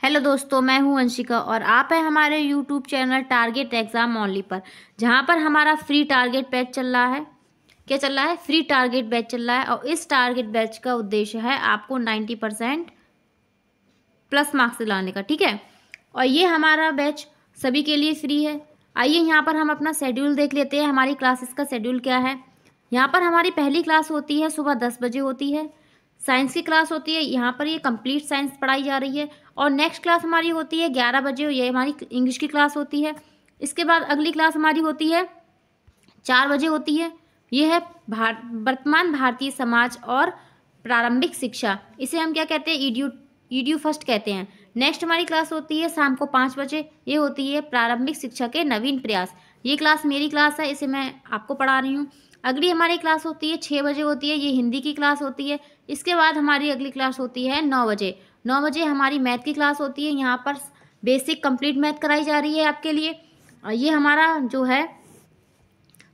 Hello दोस्तों, मैं हूं अंशिका और आप हैं हमारे YouTube channel target exam only पर, जहां पर हमारा फ्री टारगेट बैच चल रहा है। क्या चल रहा है? फ्री टारगेट बैच चल रहा है। और इस टारगेट बैच का उद्देश्य है आपको 90% प्लस मार्क्स दिलाने का। ठीक है, और ये हमारा बैच सभी के लिए फ्री है। आइए यहाँ पर हम अपना शेड्यूल देख लेते हैं। हमारी क्लासेस का शेड्यूल क्या है। यहाँ पर हमारी पहली क्लास होती है सुबह 10 बजे होती है। साइंस की क्लास होती है, यहाँ पर ये कंप्लीट साइंस पढ़ाई जा रही है। और नेक्स्ट क्लास हमारी होती है 11 बजे, ये हमारी इंग्लिश की क्लास होती है। इसके बाद अगली क्लास हमारी होती है 4 बजे होती है। ये है वर्तमान भारतीय समाज और प्रारंभिक शिक्षा। इसे हम क्या कहते हैं? ईडीयू फर्स्ट कहते हैं। नेक्स्ट हमारी क्लास होती है शाम को 5 बजे। ये होती है प्रारंभिक शिक्षा के नवीन प्रयास। ये क्लास मेरी क्लास है, इसे मैं आपको पढ़ा रही हूँ। अगली हमारी क्लास होती है 6 बजे होती है, ये हिंदी की क्लास होती है। इसके बाद हमारी अगली क्लास होती है 9 बजे। 9 बजे हमारी मैथ की क्लास होती है। यहाँ पर बेसिक कंप्लीट मैथ कराई जा रही है आपके लिए। ये हमारा जो है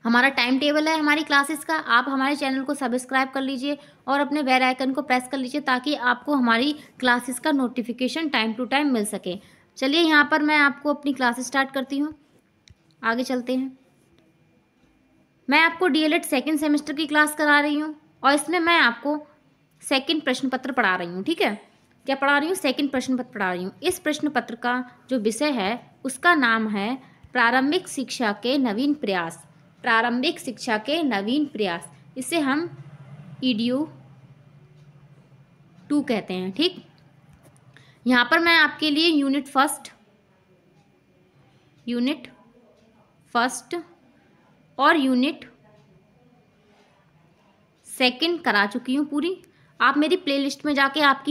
हमारा टाइम टेबल है हमारी क्लासेस का। आप हमारे चैनल को सब्सक्राइब कर लीजिए और अपने बेल आइकन को प्रेस कर लीजिए ताकि आपको हमारी क्लासेस का नोटिफिकेशन टाइम टू टाइम मिल सके। चलिए यहाँ पर मैं आपको अपनी क्लासेस स्टार्ट करती हूँ। आगे चलते हैं। मैं आपको डीएलएड सेकेंड सेमेस्टर की क्लास करा रही हूँ और इसमें मैं आपको सेकेंड प्रश्न पत्र पढ़ा रही हूँ। ठीक है, क्या पढ़ा रही हूँ? सेकेंड प्रश्न पत्र पढ़ा रही हूँ। इस प्रश्न पत्र का जो विषय है उसका नाम है प्रारंभिक शिक्षा के नवीन प्रयास। प्रारंभिक शिक्षा के नवीन प्रयास, इसे हम ईडीयू 2 कहते हैं। ठीक, यहाँ पर मैं आपके लिए यूनिट फर्स्ट और यूनिट सेकंड करा चुकी हूँ पूरी। आप मेरी प्लेलिस्ट में जाके आप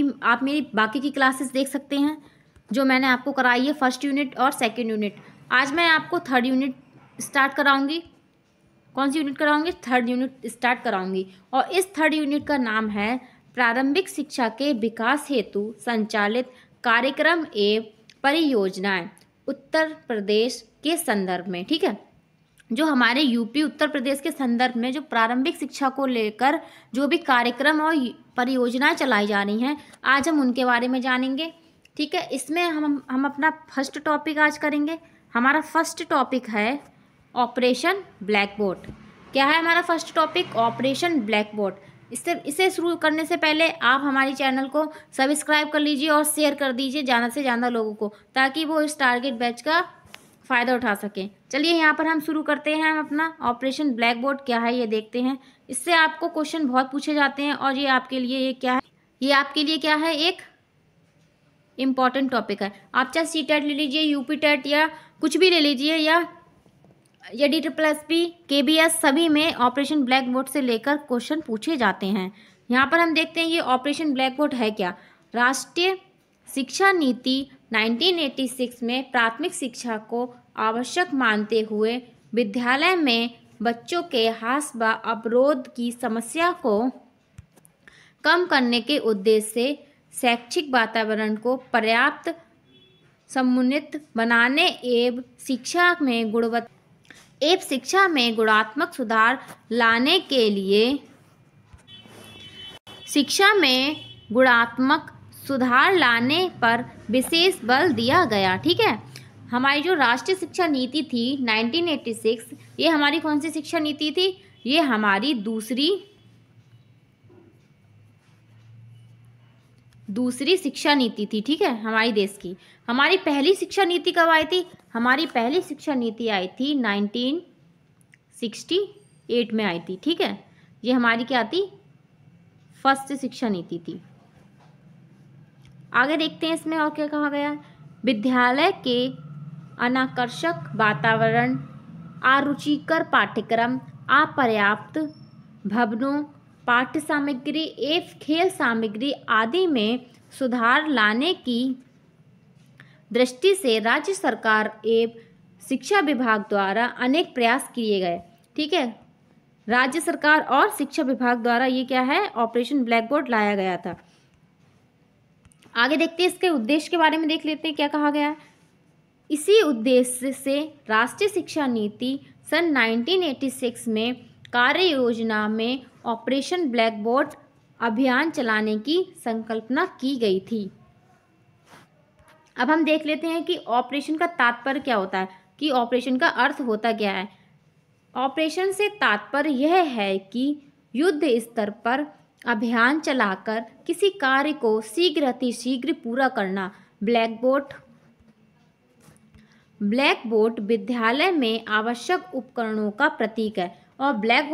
मेरी बाकी की क्लासेस देख सकते हैं जो मैंने आपको कराई है, फर्स्ट यूनिट और सेकंड यूनिट। आज मैं आपको थर्ड यूनिट स्टार्ट कराऊंगी। कौन सी यूनिट कराऊंगी? थर्ड यूनिट स्टार्ट कराऊंगी। और इस थर्ड यूनिट का नाम है प्रारंभिक शिक्षा के विकास हेतु संचालित कार्यक्रम एवं परियोजनाएं उत्तर प्रदेश के संदर्भ में। ठीक है, जो हमारे यूपी उत्तर प्रदेश के संदर्भ में जो प्रारंभिक शिक्षा को लेकर जो भी कार्यक्रम और परियोजनाएं चलाई जा रही हैं, आज हम उनके बारे में जानेंगे। ठीक है, इसमें हम अपना फर्स्ट टॉपिक आज करेंगे। हमारा फर्स्ट टॉपिक है ऑपरेशन ब्लैक बोर्ड। क्या है हमारा first topic? Operation black board. इसे शुरू करने से पहले आप हमारे चैनल को सब्सक्राइब कर लीजिए और शेयर कर दीजिए ज़्यादा से ज़्यादा लोगों को, ताकि वो इस टारगेट बैच का फ़ायदा उठा सकें। चलिए यहाँ पर हम शुरू करते हैं। हम अपना ऑपरेशन ब्लैक बोर्ड क्या है ये देखते हैं। इससे आपको क्वेश्चन बहुत पूछे जाते हैं और ये आपके लिए ये क्या है? ये आपके लिए क्या है? एक इम्पॉर्टेंट टॉपिक है। आप चाहे सी टेट ले लीजिए, यूपी टेट या कुछ भी ले लीजिए, या DSSP KBS, सभी में ऑपरेशन ब्लैक बोर्ड से लेकर क्वेश्चन पूछे जाते हैं। यहाँ पर हम देखते हैं ये ऑपरेशन ब्लैक बोर्ड है क्या। राष्ट्रीय शिक्षा नीति 1986 में प्राथमिक शिक्षा को आवश्यक मानते हुए विद्यालय में बच्चों के हास व अवरोध की समस्या को कम करने के उद्देश्य से शैक्षिक वातावरण को पर्याप्त समुन्नत बनाने एवं शिक्षा में गुणात्मक सुधार लाने के लिए पर विशेष बल दिया गया। ठीक है, हमारी जो राष्ट्रीय शिक्षा नीति थी 1986, ये हमारी कौन सी शिक्षा नीति थी? ये हमारी दूसरी शिक्षा नीति थी। ठीक है, हमारी देश की। हमारी पहली शिक्षा नीति कब आई थी? हमारी पहली शिक्षा नीति आई थी 1968 में आई थी। ठीक है, ये हमारी क्या थी? फर्स्ट शिक्षा नीति थी। आगे देखते हैं इसमें और क्या कहा गया है। विद्यालय के अनाकर्षक वातावरण, अरुचिकर पाठ्यक्रम, अपर्याप्त भवनों, पाठ्य सामग्री एवं खेल सामग्री आदि में सुधार लाने की दृष्टि से राज्य सरकार एवं शिक्षा विभाग द्वारा अनेक प्रयास किए गए। ठीक है, राज्य सरकार और शिक्षा विभाग द्वारा ये क्या है? ऑपरेशन ब्लैक बोर्ड लाया गया था। आगे देखते हैं इसके उद्देश्य के बारे में, देख लेते हैं क्या कहा गया है। इसी उद्देश्य से राष्ट्रीय शिक्षा नीति सन 1986 में कार्य योजना में ऑपरेशन ब्लैक बोर्ड अभियान चलाने की संकल्पना की गई थी। अब हम देख लेते हैं कि ऑपरेशन का तात्पर्य क्या होता है, कि ऑपरेशन का अर्थ होता क्या है। ऑपरेशन से तात्पर्य यह है कि युद्ध स्तर पर अभियान चलाकर किसी कार्य को शीघ्र अतिशीघ्र पूरा करना। ब्लैक बोर्ड विद्यालय में आवश्यक उपकरणों का प्रतीक है, और ब्लैक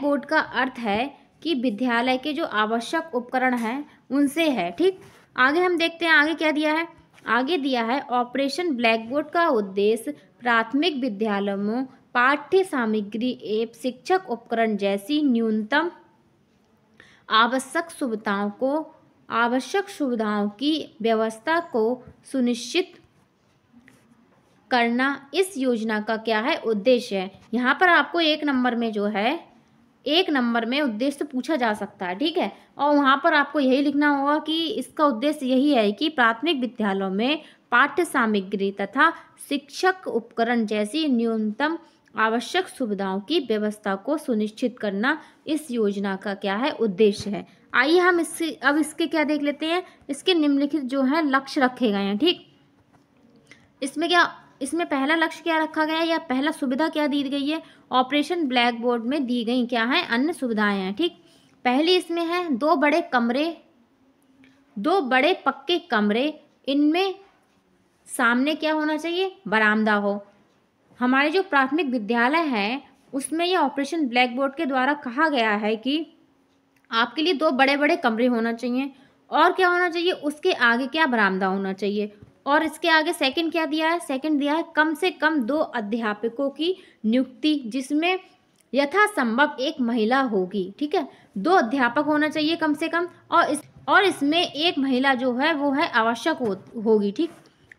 बोर्ड का अर्थ है कि विद्यालय के जो आवश्यक उपकरण हैं उनसे है। ठीक, आगे हम देखते हैं आगे क्या दिया है। आगे दिया है ऑपरेशन ब्लैक बोर्ड का उद्देश्य प्राथमिक विद्यालयों में पाठ्य सामग्री एवं शिक्षक उपकरण जैसी न्यूनतम आवश्यक सुविधाओं की व्यवस्था को सुनिश्चित करना इस योजना का क्या है, उद्देश्य है। यहाँ पर आपको एक नंबर में उद्देश्य पूछा जा सकता है, ठीक है, और वहाँ पर आपको यही लिखना होगा कि इसका उद्देश्य यही है कि प्राथमिक विद्यालयों में पाठ्य सामग्री तथा शिक्षक उपकरण जैसी न्यूनतम आवश्यक सुविधाओं की व्यवस्था को सुनिश्चित करना इस योजना का क्या है, उद्देश्य है। आइए हम इसके क्या देख लेते हैं। इसके निम्नलिखित जो है लक्ष्य रखे गए हैं। ठीक, इसमें पहला लक्ष्य क्या रखा गया है या पहला सुविधा क्या दी गई है, ऑपरेशन ब्लैक बोर्ड में दी गई क्या है, अन्य सुविधाएं हैं। ठीक, पहली इसमें है दो बड़े पक्के कमरे, इनमें सामने क्या होना चाहिए, बरामदा हो। हमारे जो प्राथमिक विद्यालय है उसमें ये ऑपरेशन ब्लैक बोर्ड के द्वारा कहा गया है कि आपके लिए दो बड़े बड़े कमरे होना चाहिए, और क्या होना चाहिए, उसके आगे क्या, बरामदा होना चाहिए। और इसके आगे सेकंड क्या दिया है, सेकंड दिया है कम से कम 2 अध्यापकों की नियुक्ति, जिसमें यथासंभव एक महिला होगी। ठीक है, 2 अध्यापक होना चाहिए कम से कम, और इसमें एक महिला जो है वो है आवश्यक होगी। ठीक,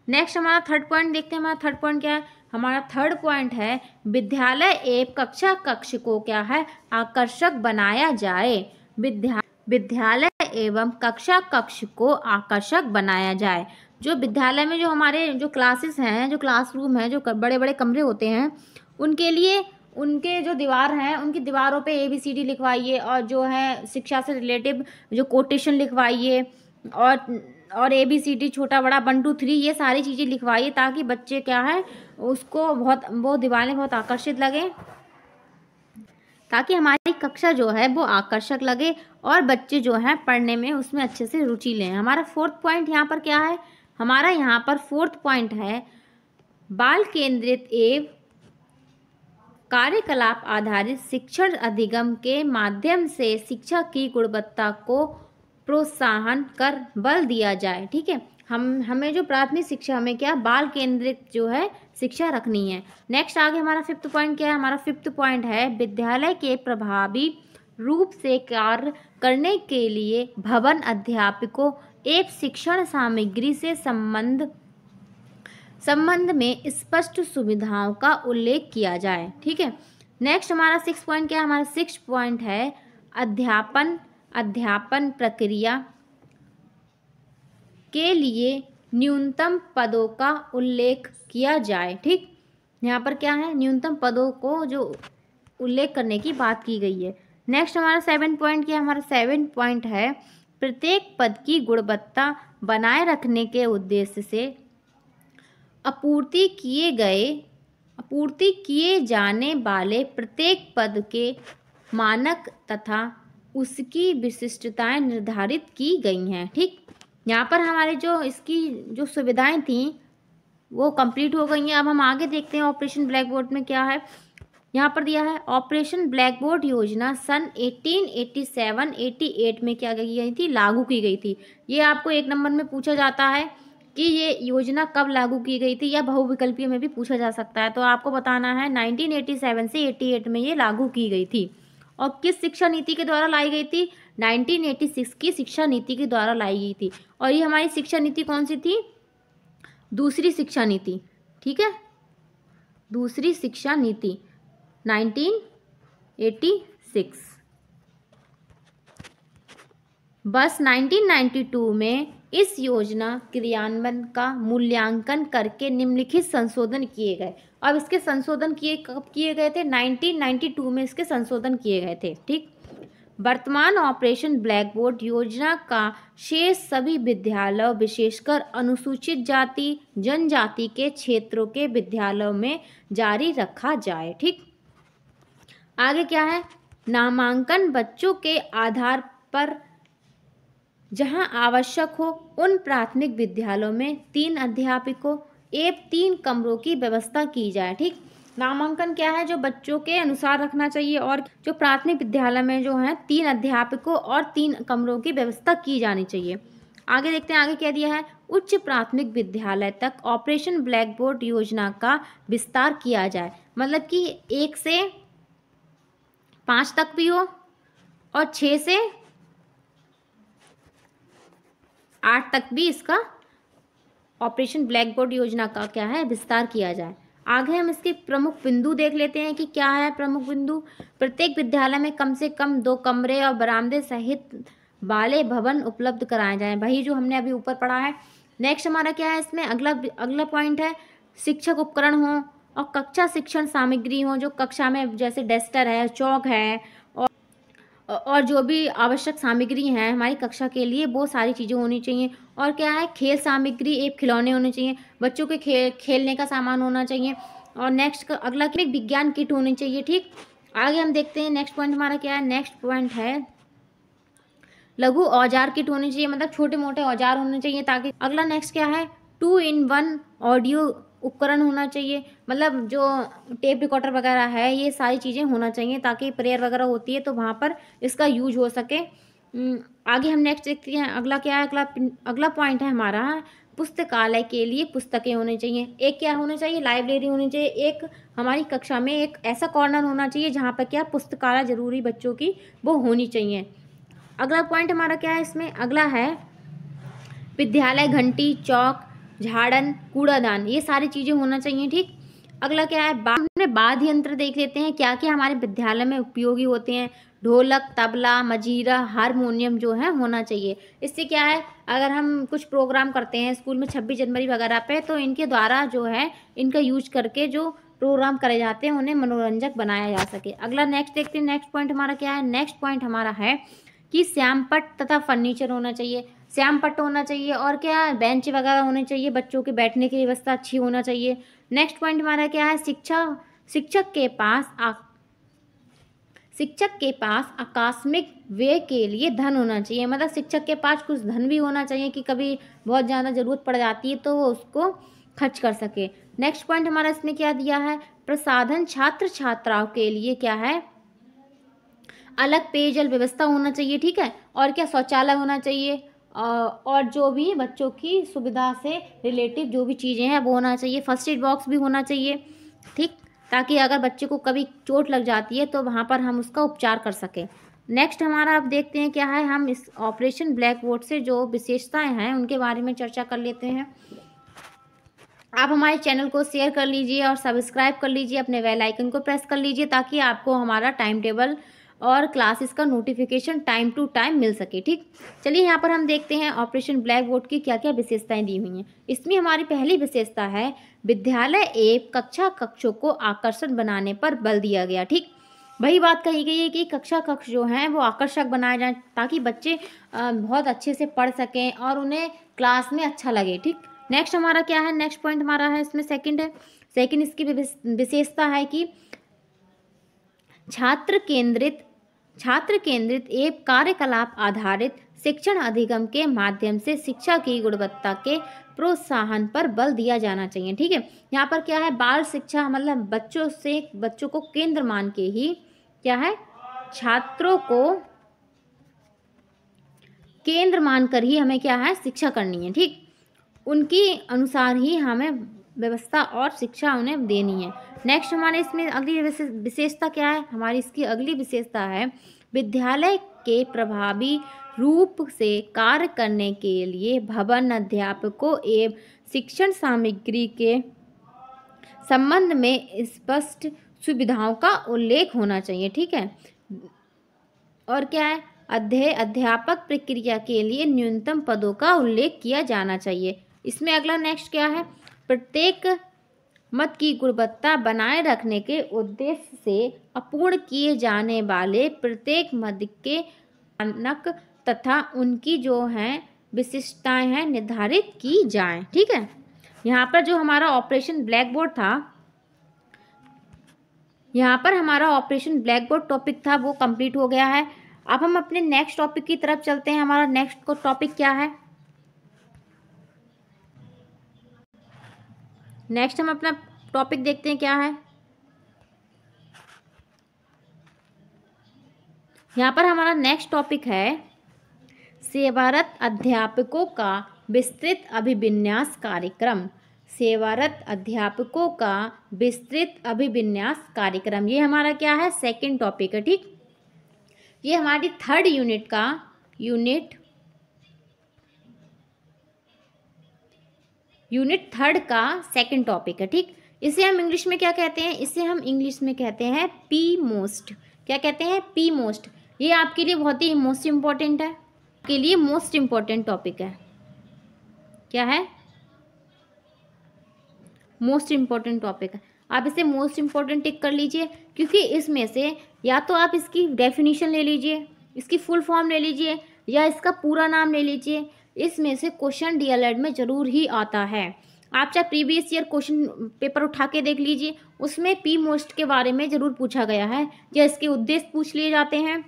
नेक्स्ट हमारा थर्ड पॉइंट देखते हैं। हमारा थर्ड पॉइंट क्या है, हमारा थर्ड पॉइंट है विद्यालय एवं कक्ष को क्या है, आकर्षक बनाया जाए। विद्यालय एवं कक्ष को आकर्षक बनाया जाए। जो विद्यालय में जो हमारे जो क्लासेस हैं, जो क्लासरूम हैं, जो बड़े बड़े कमरे होते हैं, उनके लिए उनके जो दीवार हैं उनकी दीवारों पे ABCD लिखवाइए, और जो है शिक्षा से रिलेटिव जो कोटेशन लिखवाइए, और ABCD छोटा बड़ा 1 2 3 ये सारी चीज़ें लिखवाइए, ताकि बच्चे क्या है उसको वो दीवारें बहुत आकर्षित लगे, ताकि हमारी कक्षा जो है वो आकर्षक लगे और बच्चे जो हैं पढ़ने में उसमें अच्छे से रुचि लें। हमारा फोर्थ पॉइंट यहाँ पर क्या है, हमारा यहाँ पर फोर्थ पॉइंट है बाल केंद्रित एवं कार्यकलाप आधारित शिक्षण अधिगम के माध्यम से शिक्षा की गुणवत्ता को प्रोत्साहन कर बल दिया जाए। ठीक है, हमें जो प्राथमिक शिक्षा में क्या बाल केंद्रित जो है शिक्षा रखनी है। नेक्स्ट आगे हमारा फिफ्थ पॉइंट क्या है, हमारा फिफ्थ पॉइंट है विद्यालय के प्रभावी रूप से कार्य करने के लिए भवन अध्यापकों एवं शिक्षण सामग्री से संबंध में स्पष्ट सुविधाओं का उल्लेख किया जाए। ठीक है, नेक्स्ट हमारा 6 पॉइंट क्या है, हमारा 6 पॉइंट है अध्यापन प्रक्रिया के लिए न्यूनतम पदों का उल्लेख किया जाए। ठीक, यहाँ पर क्या है, न्यूनतम पदों को जो उल्लेख करने की बात की गई है। नेक्स्ट हमारा 7 पॉइंट क्या है, हमारा 7 पॉइंट है प्रत्येक पद की गुणवत्ता बनाए रखने के उद्देश्य से आपूर्ति किए जाने वाले प्रत्येक पद के मानक तथा उसकी विशिष्टताएं निर्धारित की गई हैं। ठीक, यहाँ पर हमारे जो इसकी जो सुविधाएं थी वो कंप्लीट हो गई हैं। अब हम आगे देखते हैं ऑपरेशन ब्लैक बोर्ड में क्या है। यहाँ पर दिया है ऑपरेशन ब्लैक बोर्ड योजना सन 1887-88 में क्या की गई थी, लागू की गई थी। ये आपको एक नंबर में पूछा जाता है कि ये योजना कब लागू की गई थी, या बहुविकल्पीय में भी पूछा जा सकता है। तो आपको बताना है 1987 से 88 में ये लागू की गई थी। और किस शिक्षा नीति के द्वारा लाई गई थी, 1986 की शिक्षा नीति के द्वारा लाई गई थी। और ये हमारी शिक्षा नीति कौन सी थी, दूसरी शिक्षा नीति। ठीक है, दूसरी शिक्षा नीति 1986। बस 1992 में इस योजना क्रियान्वयन का मूल्यांकन करके निम्नलिखित संशोधन किए गए। अब इसके संशोधन कब किए गए थे, 1992 में इसके संशोधन किए गए थे। ठीक, वर्तमान ऑपरेशन ब्लैक बोर्ड योजना का शेष सभी विद्यालयों विशेषकर अनुसूचित जाति जनजाति के क्षेत्रों के विद्यालयों में जारी रखा जाए। ठीक, आगे क्या है, नामांकन बच्चों के आधार पर जहां आवश्यक हो उन प्राथमिक विद्यालयों में 3 अध्यापकों एवं 3 कमरों की व्यवस्था की जाए। ठीक, नामांकन क्या है, जो बच्चों के अनुसार रखना चाहिए और जो प्राथमिक विद्यालय में जो है 3 अध्यापकों और 3 कमरों की व्यवस्था की जानी चाहिए। आगे देखते हैं, आगे क्या दिया है, उच्च प्राथमिक विद्यालय तक ऑपरेशन ब्लैक बोर्ड योजना का विस्तार किया जाए। मतलब कि 1 से 5 तक भी हो और 6 से 8 तक भी इसका ऑपरेशन ब्लैक बोर्ड योजना का क्या है, विस्तार किया जाए। आगे हम इसके प्रमुख बिंदु देख लेते हैं कि क्या है प्रमुख बिंदु। प्रत्येक विद्यालय में कम से कम 2 कमरे और बरामदे सहित वाले भवन उपलब्ध कराए जाएं। वही जो हमने अभी ऊपर पढ़ा है। नेक्स्ट हमारा क्या है, इसमें अगला पॉइंट है, शिक्षक उपकरण हो और कक्षा शिक्षण सामग्री हो, जो कक्षा में जैसे डस्टर है, चौक है और जो भी आवश्यक सामग्री है हमारी कक्षा के लिए, वो सारी चीज़ें होनी चाहिए। और क्या है, खेल सामग्री एवं खिलौने होने चाहिए, बच्चों के खेलने का सामान होना चाहिए। और नेक्स्ट अगला विज्ञान किट होनी चाहिए। ठीक, आगे हम देखते हैं नेक्स्ट पॉइंट हमारा क्या है। नेक्स्ट पॉइंट है लघु औजार किट होनी चाहिए, मतलब छोटे मोटे औजार होने चाहिए ताकि। अगला नेक्स्ट क्या है, 2-in-1 ऑडियो उपकरण होना चाहिए, मतलब जो टेप रिकॉर्डर वगैरह है ये सारी चीज़ें होना चाहिए ताकि प्रेयर वगैरह होती है तो वहाँ पर इसका यूज हो सके। आगे हम नेक्स्ट देखते हैं, अगला क्या है, अगला पॉइंट है हमारा, पुस्तकालय के लिए पुस्तकें होनी चाहिए। एक क्या होना चाहिए, लाइब्रेरी होनी चाहिए। एक हमारी कक्षा में एक ऐसा कॉर्नर होना चाहिए जहाँ पर क्या पुस्तकालय जरूरी बच्चों की वो होनी चाहिए। अगला पॉइंट हमारा क्या है इसमें, अगला है विद्यालय घंटी, चौक, झाड़न, कूड़ादान, ये सारी चीज़ें होना चाहिए। ठीक, अगला क्या है, हमने वाद्य यंत्र देख लेते हैं क्या क्या हमारे विद्यालय में उपयोगी होते हैं। ढोलक, तबला, मजीरा, हारमोनियम जो है होना चाहिए। इससे क्या है, अगर हम कुछ प्रोग्राम करते हैं स्कूल में 26 जनवरी वगैरह पे, तो इनके द्वारा जो है इनका यूज करके जो प्रोग्राम करे जाते हैं उन्हें मनोरंजक बनाया जा सके। अगला नेक्स्ट देखते हैं, नेक्स्ट पॉइंट हमारा क्या है। नेक्स्ट पॉइंट हमारा है कि श्यामपट्ट तथा फर्नीचर होना चाहिए। श्यामपट्ट होना चाहिए और क्या, बेंच वगैरह होने चाहिए, बच्चों के बैठने की व्यवस्था अच्छी होना चाहिए। नेक्स्ट पॉइंट हमारा क्या है, शिक्षक के पास आकस्मिक व्यय के लिए धन होना चाहिए, मतलब शिक्षक के पास कुछ धन भी होना चाहिए कि कभी बहुत ज़्यादा ज़रूरत पड़ जाती है तो वो उसको खर्च कर सके। नेक्स्ट पॉइंट हमारा इसमें क्या दिया है, प्रसाधन छात्र छात्राओं के लिए क्या है, अलग पेयजल व्यवस्था होना चाहिए। ठीक है, और क्या, शौचालय होना चाहिए और जो भी बच्चों की सुविधा से रिलेटिव जो भी चीज़ें हैं वो होना चाहिए। फर्स्ट एड बॉक्स भी होना चाहिए। ठीक, ताकि अगर बच्चे को कभी चोट लग जाती है तो वहाँ पर हम उसका उपचार कर सकें। नेक्स्ट हमारा अब देखते हैं क्या है, हम इस ऑपरेशन ब्लैक बोर्ड से जो विशेषताएं हैं उनके बारे में चर्चा कर लेते हैं। आप हमारे चैनल को शेयर कर लीजिए और सब्सक्राइब कर लीजिए, अपने बेल आइकन को प्रेस कर लीजिए ताकि आपको हमारा टाइम टेबल और क्लासेस का नोटिफिकेशन टाइम टू टाइम मिल सके। ठीक, चलिए यहाँ पर हम देखते हैं ऑपरेशन ब्लैक बोर्ड की क्या क्या विशेषताएं दी हुई हैं। इसमें हमारी पहली विशेषता है, विद्यालय एवं कक्षा कक्षों को आकर्षक बनाने पर बल दिया गया। ठीक, वही बात कही गई है कि कक्षा कक्ष जो हैं वो आकर्षक बनाए जाएं ताकि बच्चे बहुत अच्छे से पढ़ सकें और उन्हें क्लास में अच्छा लगे। ठीक, नेक्स्ट हमारा क्या है, नेक्स्ट पॉइंट हमारा है इसमें सेकंड है। सेकंड इसकी विशेषता है कि छात्र केंद्रित एवं कार्यकलाप आधारित शिक्षण अधिगम के माध्यम से शिक्षा की गुणवत्ता के प्रोत्साहन पर बल दिया जाना चाहिए। ठीक है, यहाँ पर क्या है, बाल शिक्षा, मतलब बच्चों को केंद्र मान के ही क्या है, छात्रों को केंद्र मानकर ही हमें क्या है, शिक्षा करनी है। ठीक, उनकी अनुसार ही हमें व्यवस्था और शिक्षा उन्हें देनी है। नेक्स्ट हमारे इसमें अगली विशेषता क्या है, हमारी इसकी अगली विशेषता है, विद्यालय के प्रभावी रूप से कार्य करने के लिए भवन, अध्यापकों एवं शिक्षण सामग्री के संबंध में स्पष्ट सुविधाओं का उल्लेख होना चाहिए। ठीक है, और क्या है, अध्यापक प्रक्रिया के लिए न्यूनतम पदों का उल्लेख किया जाना चाहिए। इसमें अगला नेक्स्ट क्या है, प्रत्येक मत की गुणवत्ता बनाए रखने के उद्देश्य से अपूर्ण किए जाने वाले प्रत्येक मद के मानक तथा उनकी जो हैं विशिष्टताएं हैं निर्धारित की जाएं। ठीक है, यहाँ पर जो हमारा ऑपरेशन ब्लैक बोर्ड था, यहाँ पर हमारा ऑपरेशन ब्लैक बोर्ड टॉपिक था वो कंप्लीट हो गया है। अब हम अपने नेक्स्ट टॉपिक की तरफ चलते हैं। हमारा नेक्स्ट को टॉपिक क्या है? नेक्स्ट हम अपना टॉपिक देखते हैं क्या है। यहाँ पर हमारा नेक्स्ट टॉपिक है सेवारत अध्यापकों का विस्तृत अभिविन्यास कार्यक्रम। सेवारत अध्यापकों का विस्तृत अभिविन्यास कार्यक्रम, ये हमारा क्या है? सेकंड टॉपिक है। ठीक, ये हमारी थर्ड यूनिट का यूनिट थर्ड का सेकंड टॉपिक है। ठीक, इसे हम इंग्लिश में क्या कहते हैं? इसे हम इंग्लिश में कहते हैं पी मोस्ट। क्या कहते हैं? P most. ये आपके लिए बहुत ही मोस्ट इम्पॉर्टेंट है, के लिए मोस्ट इम्पॉर्टेंट टॉपिक है। क्या है? मोस्ट इम्पॉर्टेंट टॉपिक है। आप इसे मोस्ट इम्पॉर्टेंट टिक कर लीजिए, क्योंकि इसमें से या तो आप इसकी डेफिनेशन ले लीजिए, इसकी फुल फॉर्म ले लीजिए, या इसका पूरा नाम ले लीजिए। इसमें से क्वेश्चन डीएलएड में ज़रूर ही आता है। आप चाहे प्रीवियस ईयर क्वेश्चन पेपर उठा के देख लीजिए, उसमें पी मोस्ट के बारे में ज़रूर पूछा गया है, या इसके उद्देश्य पूछ लिए जाते हैं,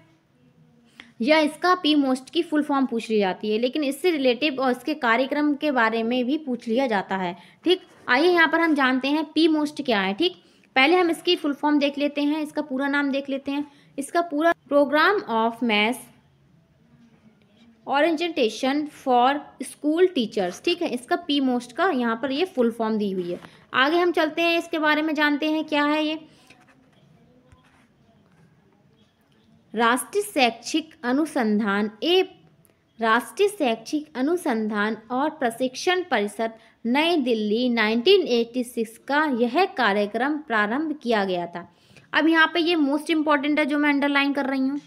या इसका पी मोस्ट की फुल फॉर्म पूछ ली जाती है। लेकिन इससे रिलेटिव और इसके कार्यक्रम के बारे में भी पूछ लिया जाता है। ठीक, आइए यहाँ पर हम जानते हैं पी मोस्ट क्या है। ठीक, पहले हम इसकी फुल फॉर्म देख लेते हैं, इसका पूरा नाम देख लेते हैं। इसका पूरा programme of maths orientation for school teachers. ठीक है, इसका पी मोस्ट का यहाँ पर ये फुल फॉर्म दी हुई है। आगे हम चलते हैं, इसके बारे में जानते हैं क्या है ये। राष्ट्रीय शैक्षिक अनुसंधान और प्रशिक्षण परिषद नई दिल्ली 1986 का यह कार्यक्रम प्रारंभ किया गया था। अब यहाँ पे ये मोस्ट इम्पॉर्टेंट है जो मैं अंडरलाइन कर रही हूँ।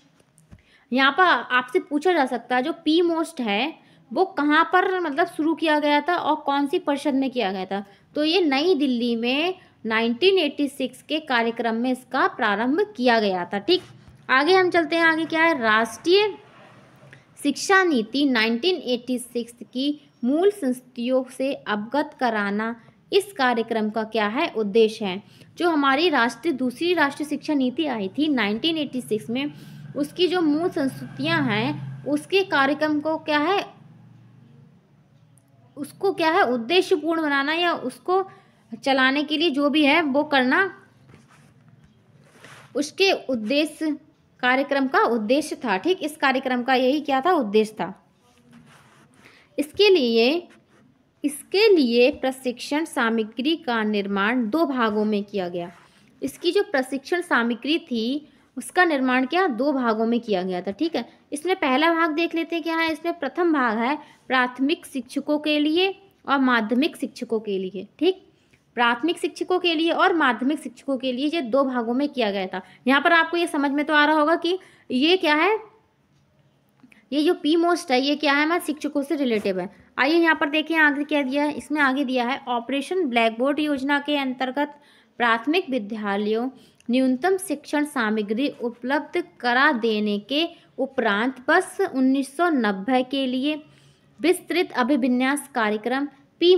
यहाँ पर आपसे पूछा जा सकता है जो पी मोस्ट है वो कहाँ पर मतलब शुरू किया गया था और कौन सी परिषद में किया गया था। तो ये नई दिल्ली में 1986 के कार्यक्रम में इसका प्रारंभ किया गया था। ठीक, आगे हम चलते हैं। आगे क्या है? राष्ट्रीय शिक्षा नीति 1986 की मूल संस्तुतियों से अवगत कराना इस कार्यक्रम का क्या है? उद्देश्य है। जो हमारी दूसरी राष्ट्रीय शिक्षा नीति आई थी 1986 में, उसकी जो मूल संस्तुतियां हैं उसके कार्यक्रम को क्या है? उसको क्या है? उद्देश्यपूर्ण बनाना, या उसको चलाने के लिए जो भी है वो करना, उसके उद्देश्य कार्यक्रम का उद्देश्य था। ठीक, इस कार्यक्रम का यही क्या था? उद्देश्य था। इसके लिए प्रशिक्षण सामग्री का निर्माण 2 भागों में किया गया। इसकी जो प्रशिक्षण सामग्री थी उसका निर्माण क्या 2 भागों में किया गया था। ठीक है, इसमें पहला भाग देख लेते हैं क्या है। इसमें प्रथम भाग है प्राथमिक शिक्षकों के लिए और माध्यमिक शिक्षकों के लिए। ठीक, प्राथमिक शिक्षकों के लिए और माध्यमिक शिक्षकों के लिए ये 2 भागों में किया गया था। यहाँ पर आपको ये समझ में तो आ रहा होगा कि ये क्या है, ये जो पी मोस्ट है ये क्या है? हमारे शिक्षकों से रिलेटिव है। आइए यहाँ पर देखिए आगे क्या दिया है। इसमें आगे दिया है ऑपरेशन ब्लैक बोर्ड योजना के अंतर्गत प्राथमिक विद्यालयों न्यूनतम शिक्षण सामग्री उपलब्ध करा देने के उपरांत वर्ष 1990 के लिए विस्तृत अभिविन्यास कार्यक्रम पी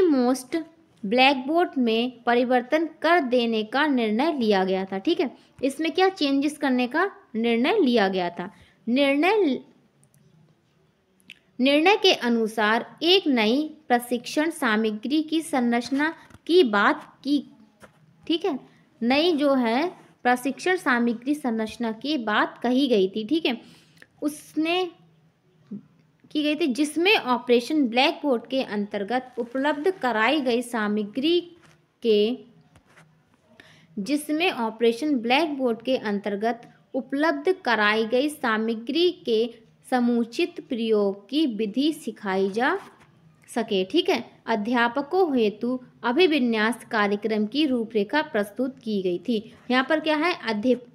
मोस्ट ब्लैक बोर्ड में परिवर्तन कर देने का निर्णय लिया गया था। ठीक है, इसमें क्या चेंजेस करने का निर्णय लिया गया था। निर्णय के अनुसार एक नई प्रशिक्षण सामग्री की संरचना की बात की। ठीक है, नई जो है प्रशिक्षण सामग्री संरचना की बात कही गई थी। ठीक है, उसने की गई थी जिसमें ऑपरेशन ब्लैक बोर्ड के अंतर्गत उपलब्ध कराई गई सामग्री के समुचित प्रयोग की विधि सिखाई जा सके। ठीक है, अध्यापकों हेतु अभिविन्यास कार्यक्रम की रूपरेखा प्रस्तुत की गई थी। यहाँ पर क्या है?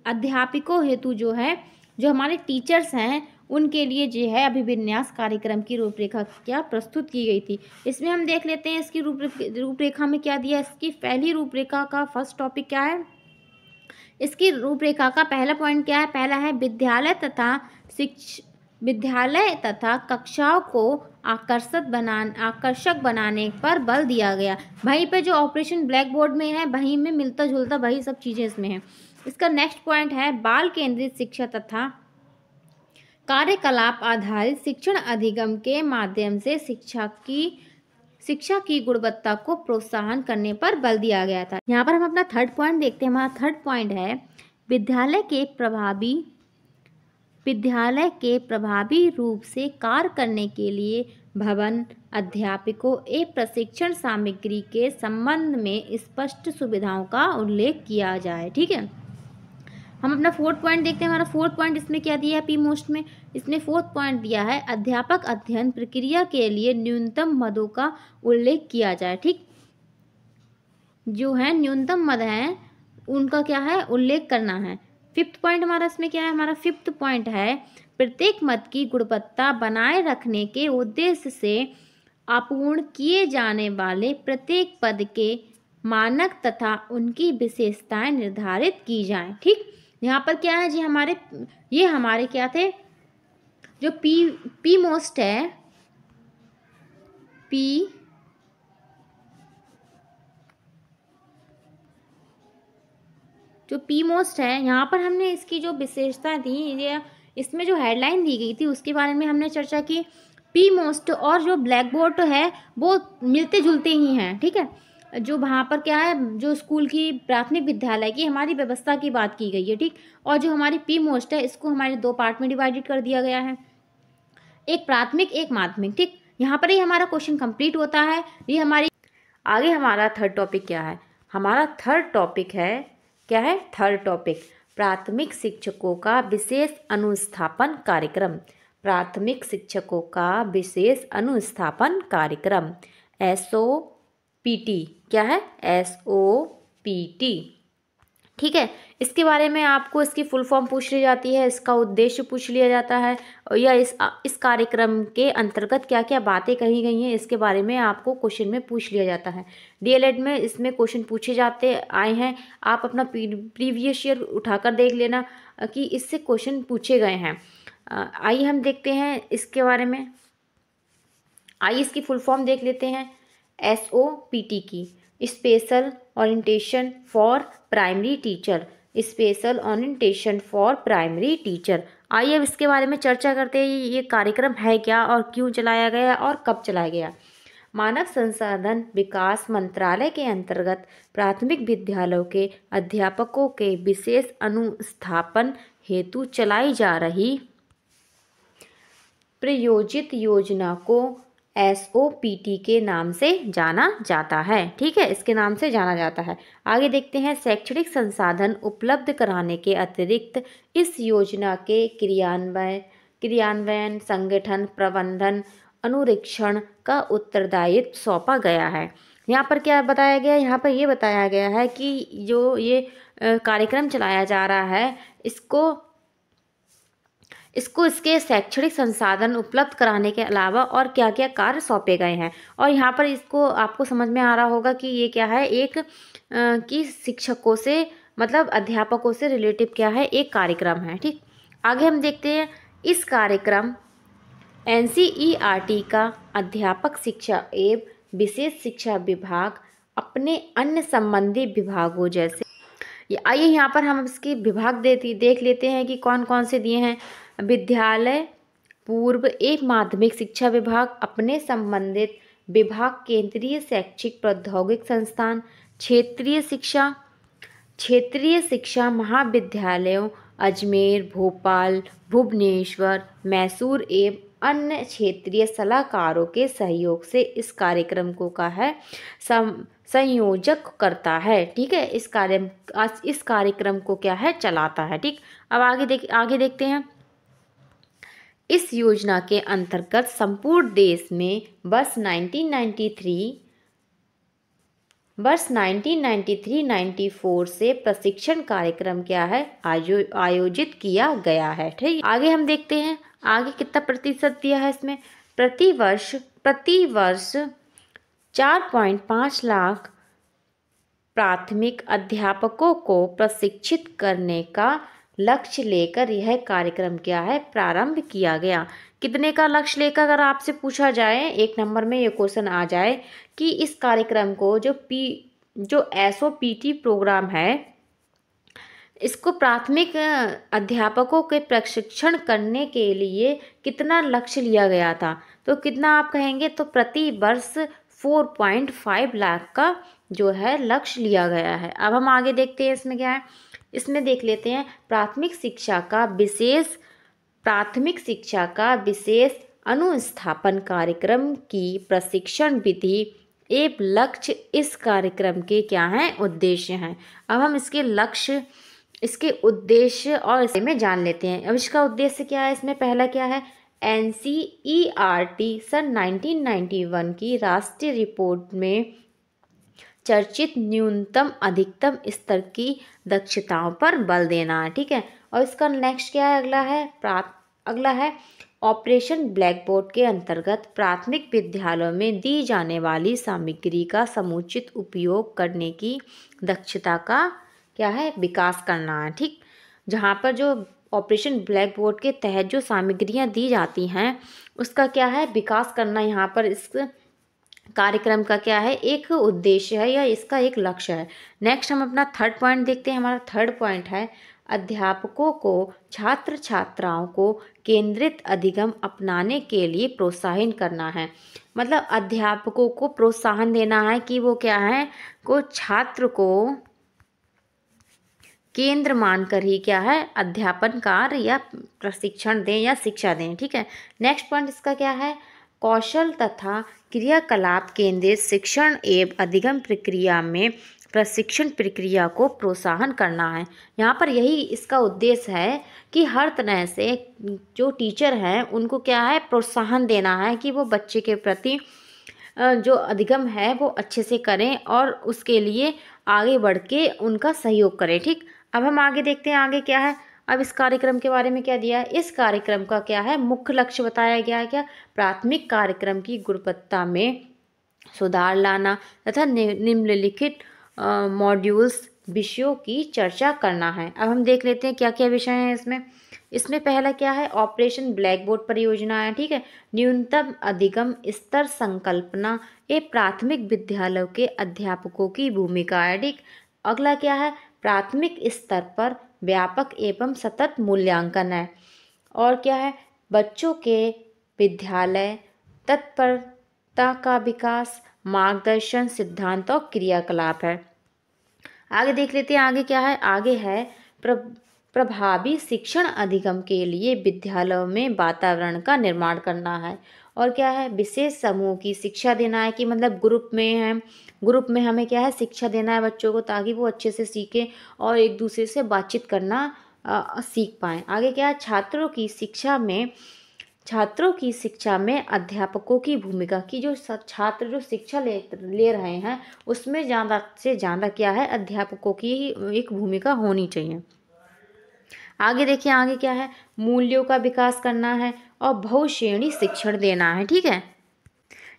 अध्यापकों हेतु जो है, जो हमारे टीचर्स हैं उनके लिए जो है अभिविन्यास कार्यक्रम की रूपरेखा क्या प्रस्तुत की गई थी। इसमें हम देख लेते हैं इसकी रूपरेखा में क्या दिया। इसकी पहली रूपरेखा का फर्स्ट टॉपिक क्या है। इसकी रूपरेखा का पहला पॉइंट क्या है। पहला है विद्यालय तथा कक्षाओं को आकर्षक बनाने पर बल दिया गया। वहीं पे जो ऑपरेशन ब्लैक बोर्ड में है वहीं में मिलता जुलता वही सब चीज़ें इसमें हैं। इसका नेक्स्ट पॉइंट है बाल केंद्रित शिक्षा तथा कार्यकलाप आधारित शिक्षण अधिगम के माध्यम से शिक्षा की गुणवत्ता को प्रोत्साहन करने पर बल दिया गया था। यहाँ पर हम अपना थर्ड पॉइंट देखते हैं। हमारा थर्ड पॉइंट है विद्यालय के प्रभावी रूप से कार्य करने के लिए भवन, अध्यापकों एवं प्रशिक्षण सामग्री के संबंध में स्पष्ट सुविधाओं का उल्लेख किया जाए। ठीक है, हम अपना फोर्थ पॉइंट देखते हैं। हमारा फोर्थ पॉइंट इसमें क्या दिया है पी मोस्ट में। इसमें फोर्थ पॉइंट दिया है अध्यापक अध्ययन प्रक्रिया के लिए न्यूनतम मदों का उल्लेख किया जाए। ठीक, जो है न्यूनतम मद है उनका क्या है उल्लेख करना है। फिफ्थ पॉइंट हमारा इसमें क्या है। हमारा फिफ्थ पॉइंट है प्रत्येक मद की गुणवत्ता बनाए रखने के उद्देश्य से आपूर्ण किए जाने वाले प्रत्येक पद के मानक तथा उनकी विशेषताएं निर्धारित की जाएं। ठीक, यहाँ पर क्या है जी हमारे क्या थे जो पी मोस्ट है। जो पी मोस्ट है यहाँ पर हमने इसकी जो विशेषता थी ये इसमें जो हेडलाइन दी गई थी उसके बारे में हमने चर्चा की। पी मोस्ट और जो ब्लैक बोर्ड है वो मिलते जुलते ही हैं। ठीक है, जो वहाँ पर क्या है जो स्कूल की प्राथमिक विद्यालय की हमारी व्यवस्था की बात की गई है। ठीक, और जो हमारी पी मोस्ट है इसको हमारे दो पार्ट में डिवाइडेड कर दिया गया है, एक प्राथमिक एक माध्यमिक। ठीक, यहाँ पर ही हमारा क्वेश्चन कंप्लीट होता है। ये हमारी आगे हमारा थर्ड टॉपिक क्या है। हमारा थर्ड टॉपिक है क्या है थर्ड टॉपिक प्राथमिक शिक्षकों का विशेष अनुस्थापन कार्यक्रम। प्राथमिक शिक्षकों का विशेष अनुस्थापन कार्यक्रम SOPT क्या है SOPT। ठीक है, इसके बारे में आपको इसकी फुल फॉर्म पूछ ली जाती है, इसका उद्देश्य पूछ लिया जाता है या इस कार्यक्रम के अंतर्गत क्या क्या बातें कही गई हैं इसके बारे में आपको क्वेश्चन में पूछ लिया जाता है। DLED में इसमें क्वेश्चन पूछे जाते आए हैं। आप अपना प्रीवियस ईयर उठाकर देख लेना कि इससे क्वेश्चन पूछे गए हैं। आइए हम देखते हैं इसके बारे में। आइए इसकी फुल फॉर्म देख लेते हैं। SOPT की special orientation for primary teacher. Special orientation for primary teacher. आइए अब इसके बारे में चर्चा करते हैं ये कार्यक्रम है क्या और क्यों चलाया गया और कब चलाया गया। मानव संसाधन विकास मंत्रालय के अंतर्गत प्राथमिक विद्यालयों के अध्यापकों के विशेष अनुस्थापन हेतु चलाई जा रही प्रायोजित योजना को SOPT के नाम से जाना जाता है। ठीक है, इसके नाम से जाना जाता है। आगे देखते हैं शैक्षणिक संसाधन उपलब्ध कराने के अतिरिक्त इस योजना के क्रियान्वयन संगठन प्रबंधन अनुरीक्षण का उत्तरदायित्व सौंपा गया है। यहाँ पर क्या बताया गया है। यहाँ पर ये बताया गया है कि जो ये कार्यक्रम चलाया जा रहा है इसको इसके शैक्षणिक संसाधन उपलब्ध कराने के अलावा और क्या क्या कार्य सौंपे गए हैं। और यहाँ पर इसको आपको समझ में आ रहा होगा कि ये क्या है एक कि शिक्षकों से मतलब अध्यापकों से रिलेटिव क्या है एक कार्यक्रम है। ठीक, आगे हम देखते हैं इस कार्यक्रम NCERT का अध्यापक शिक्षा एवं विशेष शिक्षा विभाग अपने अन्य संबंधी विभागों जैसे आइए यहाँ पर हम इसके विभाग देख लेते हैं कि कौन कौन से दिए हैं। विद्यालय पूर्व एवं माध्यमिक शिक्षा विभाग अपने संबंधित विभाग केंद्रीय शैक्षिक प्रौद्योगिक संस्थान क्षेत्रीय शिक्षा महाविद्यालयों अजमेर भोपाल भुवनेश्वर मैसूर एवं अन्य क्षेत्रीय सलाहकारों के सहयोग से इस कार्यक्रम को का है संयोजक करता है। ठीक है, इस कार्यक्रम को क्या है चलाता है। ठीक, अब आगे देखते हैं। इस योजना के अंतर्गत संपूर्ण देश में वर्ष 1993-94 से प्रशिक्षण कार्यक्रम क्या है आयोजित किया गया है। ठीक, आगे हम देखते हैं। आगे कितना प्रतिशत दिया है इसमें, प्रति वर्ष 4.5 लाख प्राथमिक अध्यापकों को प्रशिक्षित करने का लक्ष्य लेकर यह कार्यक्रम क्या है, प्रारंभ किया गया। कितने का लक्ष्य लेकर अगर आपसे पूछा जाए, 1 नंबर में ये क्वेश्चन आ जाए कि इस कार्यक्रम को जो SOPT प्रोग्राम है, इसको प्राथमिक अध्यापकों के प्रशिक्षण करने के लिए कितना लक्ष्य लिया गया था, तो कितना आप कहेंगे, तो प्रति वर्ष 4.5 लाख का जो है लक्ष्य लिया गया है। अब हम आगे देखते हैं इसमें क्या है, इसमें देख लेते हैं प्राथमिक शिक्षा का विशेष अनुस्थापन कार्यक्रम की प्रशिक्षण विधि एवं लक्ष्य इस कार्यक्रम के क्या हैं, उद्देश्य हैं। अब हम इसके लक्ष्य, इसके उद्देश्य और इसे में जान लेते हैं। अब इसका उद्देश्य क्या है, इसमें पहला क्या है, NCERT सन 1991 की राष्ट्रीय रिपोर्ट में चर्चित न्यूनतम अधिकतम स्तर की दक्षताओं पर बल देना है, ठीक है। और इसका नेक्स्ट क्या है, अगला है ऑपरेशन ब्लैक बोर्ड के अंतर्गत प्राथमिक विद्यालयों में दी जाने वाली सामग्री का समुचित उपयोग करने की दक्षता का क्या है, विकास करना है, ठीक। जहाँ पर जो ऑपरेशन ब्लैक बोर्ड के तहत जो सामग्रियाँ दी जाती हैं उसका क्या है, विकास करना। यहाँ पर इस कार्यक्रम का क्या है, एक उद्देश्य है या इसका एक लक्ष्य है। नेक्स्ट हम अपना थर्ड पॉइंट देखते हैं। हमारा थर्ड पॉइंट है अध्यापकों को छात्र छात्राओं को केंद्रित अधिगम अपनाने के लिए प्रोत्साहित करना है। मतलब अध्यापकों को प्रोत्साहन देना है कि वो क्या है, को छात्र को केंद्र मानकर ही क्या है, अध्यापन कार्य या प्रशिक्षण दें या शिक्षा दें, ठीक है। नेक्स्ट पॉइंट इसका क्या है, कौशल तथा क्रियाकलाप केंद्रित शिक्षण एवं अधिगम प्रक्रिया में प्रशिक्षण प्रक्रिया को प्रोत्साहन करना है। यहाँ पर यही इसका उद्देश्य है कि हर तरह से जो टीचर हैं उनको क्या है, प्रोत्साहन देना है कि वो बच्चे के प्रति जो अधिगम है वो अच्छे से करें और उसके लिए आगे बढ़ के उनका सहयोग करें, ठीक। अब हम आगे देखते हैं, आगे क्या है। अब इस कार्यक्रम के बारे में क्या दिया है, इस कार्यक्रम का क्या है, मुख्य लक्ष्य बताया गया है क्या, प्राथमिक कार्यक्रम की गुणवत्ता में सुधार लाना तथा निम्नलिखित मॉड्यूल्स विषयों की चर्चा करना है। अब हम देख लेते हैं क्या क्या विषय हैं इसमें। इसमें पहला क्या है, ऑपरेशन ब्लैक बोर्ड परियोजना है, ठीक है। न्यूनतम अधिगम स्तर संकल्पना ये प्राथमिक विद्यालयों के अध्यापकों की भूमिका है, ठीक। अगला क्या है, प्राथमिक स्तर पर व्यापक एवं सतत मूल्यांकन है। और क्या है, बच्चों के विद्यालय तत्परता का विकास, मार्गदर्शन, सिद्धांत और क्रियाकलाप है। आगे देख लेते हैं, आगे क्या है, आगे है प्रभावी शिक्षण अधिगम के लिए विद्यालयों में वातावरण का निर्माण करना है। और क्या है, विशेष समूह की शिक्षा देना है कि मतलब ग्रुप में हमें क्या है, शिक्षा देना है बच्चों को ताकि वो अच्छे से सीखें और एक दूसरे से बातचीत करना सीख पाएँ। आगे क्या है, छात्रों की शिक्षा में अध्यापकों की भूमिका की, जो छात्र जो शिक्षा ले रहे हैं उसमें ज़्यादा से ज़्यादा क्या है, अध्यापकों की एक भूमिका होनी चाहिए। आगे देखिए, आगे क्या है, मूल्यों का विकास करना है और बहुश्रेणी शिक्षण देना है, ठीक है।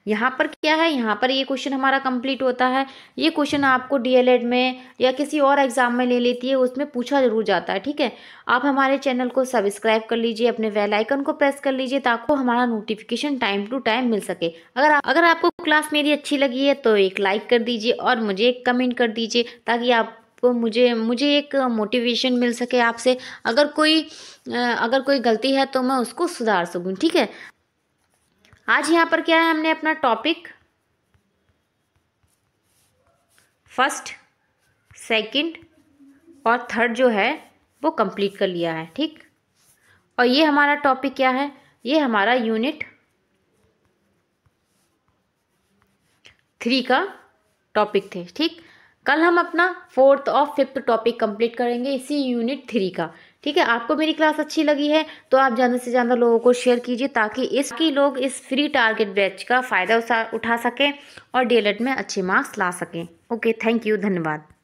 यहाँ पर क्या है, यहाँ पर ये क्वेश्चन हमारा कंप्लीट होता है। ये क्वेश्चन आपको DLED में या किसी और एग्जाम में ले लेती है, उसमें पूछा जरूर जाता है, ठीक है। आप हमारे चैनल को सब्सक्राइब कर लीजिए, अपने बेल आइकन को प्रेस कर लीजिए ताकि हमारा नोटिफिकेशन टाइम टू टाइम मिल सके। अगर आपको क्लास मेरी अच्छी लगी है तो एक लाइक कर दीजिए और मुझे एक कमेंट कर दीजिए ताकि आपको मुझे एक मोटिवेशन मिल सके आपसे। अगर कोई गलती है तो मैं उसको सुधार सकूँ, ठीक है। आज यहाँ पर क्या है, हमने अपना टॉपिक फर्स्ट, सेकंड और थर्ड जो है वो कंप्लीट कर लिया है, ठीक। और ये हमारा टॉपिक क्या है, ये हमारा यूनिट 3 का टॉपिक थे, ठीक। कल हम अपना 4th और 5th टॉपिक कंप्लीट करेंगे इसी यूनिट 3 का, ठीक है। आपको मेरी क्लास अच्छी लगी है तो आप ज़्यादा से ज़्यादा लोगों को शेयर कीजिए ताकि लोग इस फ्री टारगेट बैच का फ़ायदा उठा सकें और DLED में अच्छे मार्क्स ला सकें। ओके, थैंक यू, धन्यवाद।